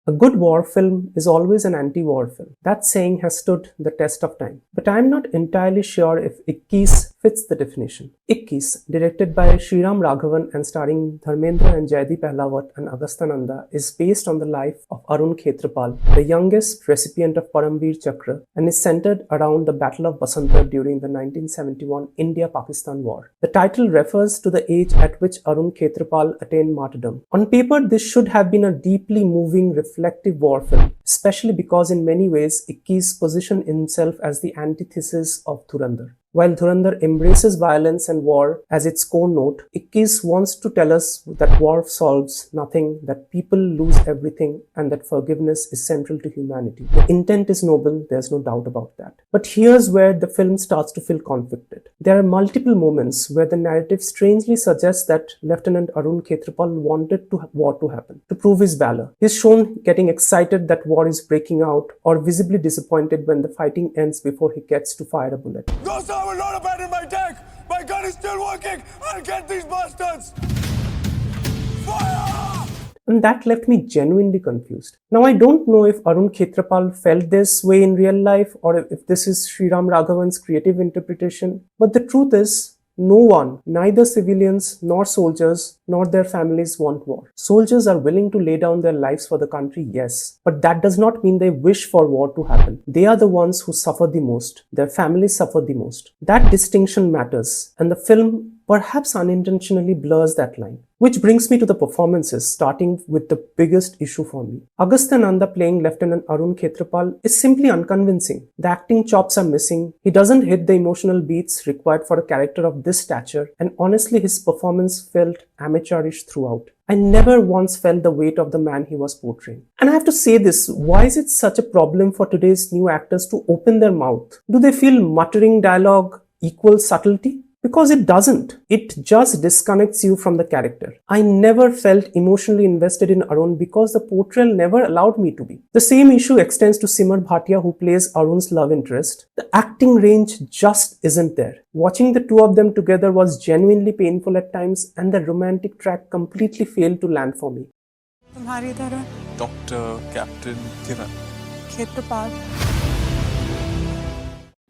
A good war film is always an anti-war film. That saying has stood the test of time. But I am not entirely sure if Ikkis fits the definition. Ikkis, directed by Shriram, Raghavan and starring Dharmendra and Jaideep Ahlawat and Agastya Nanda, is based on the life of Arun Khetarpal, the youngest recipient of Param Vir Chakra, and is centered around the Battle of Basanta during the 1971 India-Pakistan War. The title refers to the age at which Arun Khetarpal attained martyrdom. On paper, this should have been a deeply moving, reflective war film, especially because in many ways Ikkis positioned himself as the antithesis of Dhurandhar. While Dhurandhar embraces violence and war as its core note, Ikkis wants to tell us that war solves nothing, that people lose everything, and that forgiveness is central to humanity. The intent is noble, there's no doubt about that. But here's where the film starts to feel conflicted. There are multiple moments where the narrative strangely suggests that Lieutenant Arun Khetarpal wanted war to happen, to prove his valor. He's shown getting excited that war is breaking out, or visibly disappointed when the fighting ends before he gets to fire a bullet. I will not abandon my deck! My gun is still working! I'll get these bastards! Fire! And that left me genuinely confused. Now I don't know if Arun Khetarpal felt this way in real life or if this is Shriram Raghavan's creative interpretation, but the truth is, no one, neither civilians nor soldiers nor their families want war. Soldiers are willing to lay down their lives for the country, yes, but that does not mean they wish for war to happen. They are the ones who suffer the most. Their families suffer the most. That distinction matters, and the film perhaps unintentionally blurs that line. Which brings me to the performances, starting with the biggest issue for me. Agastya Nanda playing Lieutenant Arun Khetarpal is simply unconvincing. The acting chops are missing. He doesn't hit the emotional beats required for a character of this stature, and honestly his performance felt amateurish throughout. I never once felt the weight of the man he was portraying. And I have to say this, why is it such a problem for today's new actors to open their mouth? Do they feel muttering dialogue equals subtlety? Because it doesn't. It just disconnects you from the character. I never felt emotionally invested in Arun because the portrayal never allowed me to be. The same issue extends to Simar Bhatia, who plays Arun's love interest. The acting range just isn't there. Watching the two of them together was genuinely painful at times, and the romantic track completely failed to land for me. तुम्हारी तरह Dr. Captain Kiran. Khetarpal.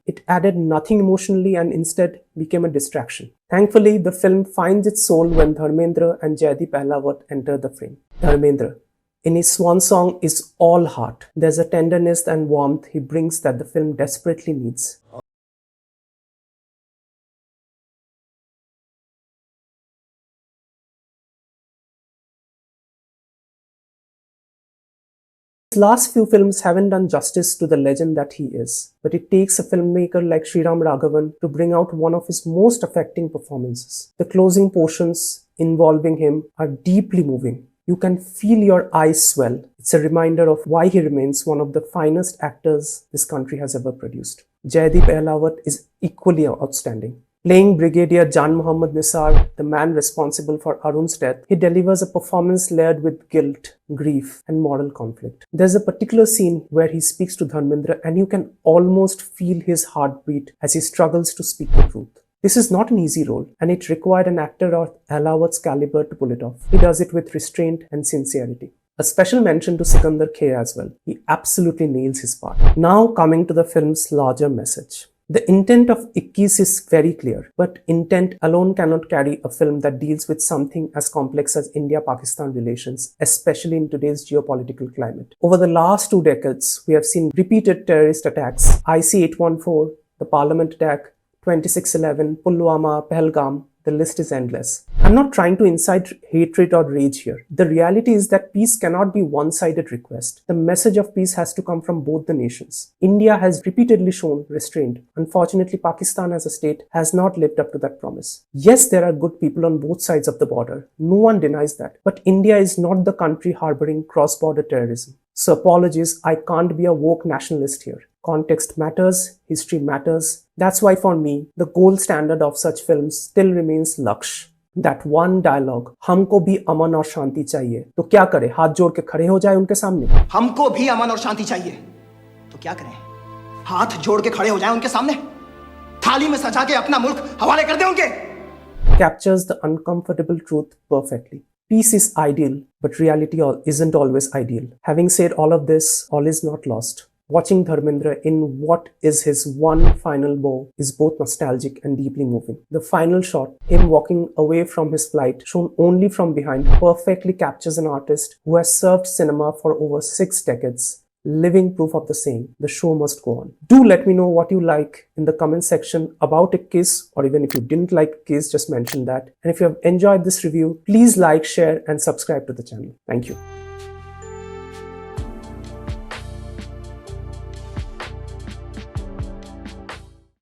It added nothing emotionally and instead became a distraction. Thankfully, the film finds its soul when Dharmendra and Jaideep Ahlawat enter the frame. Dharmendra, in his swan song, is all heart. There's a tenderness and warmth he brings that the film desperately needs. His last few films haven't done justice to the legend that he is, but it takes a filmmaker like Shriram Raghavan to bring out one of his most affecting performances. The closing portions involving him are deeply moving. You can feel your eyes swell. It's a reminder of why he remains one of the finest actors this country has ever produced. Jaideep Ahlawat is equally outstanding. Playing Brigadier Nisar, the man responsible for Arun's death, he delivers a performance layered with guilt, grief, and moral conflict. There's a particular scene where he speaks to Dharmendra and you can almost feel his heartbeat as he struggles to speak the truth. This is not an easy role, and it required an actor of Ahlawat's caliber to pull it off. He does it with restraint and sincerity. A special mention to Sikander Kher as well. He absolutely nails his part. Now coming to the film's larger message. The intent of Ikkis is very clear, but intent alone cannot carry a film that deals with something as complex as India-Pakistan relations, especially in today's geopolitical climate. Over the last 2 decades, we have seen repeated terrorist attacks, IC-814, the Parliament attack, 2611, Pulwama, Pahalgam. The list is endless. I'm not trying to incite hatred or rage here. The reality is that peace cannot be one-sided request. The message of peace has to come from both the nations. India has repeatedly shown restraint. Unfortunately, Pakistan as a state has not lived up to that promise. Yes, there are good people on both sides of the border. No one denies that. But India is not the country harboring cross-border terrorism. So apologies, I can't be a woke nationalist here. Context matters, history matters. That's why for me, the gold standard of such films still remains Lakshya. That one dialogue, हमको भी अमन और शांति चाहिए, तो क्या करे, हाथ जोड़ के खड़े हो जाए उनके सामने? हमको भी अमन और शांति चाहिए, तो क्या करें? हाथ जोड़ के खड़े हो जाए उनके सामने? थाली में सजा के अपना मुल्क हवाले कर दे उनके? Captures the uncomfortable truth perfectly. Peace is ideal, but reality isn't always ideal. Having said all of this, all is not lost. Watching Dharmendra in what is his one final bow is both nostalgic and deeply moving. The final shot, him walking away from his flight, shown only from behind, perfectly captures an artist who has served cinema for over 6 decades. Living proof of the same. The show must go on. Do let me know what you like in the comment section about Ikkis, or even if you didn't like Ikkis, just mention that. And if you have enjoyed this review, please like, share and subscribe to the channel. Thank you.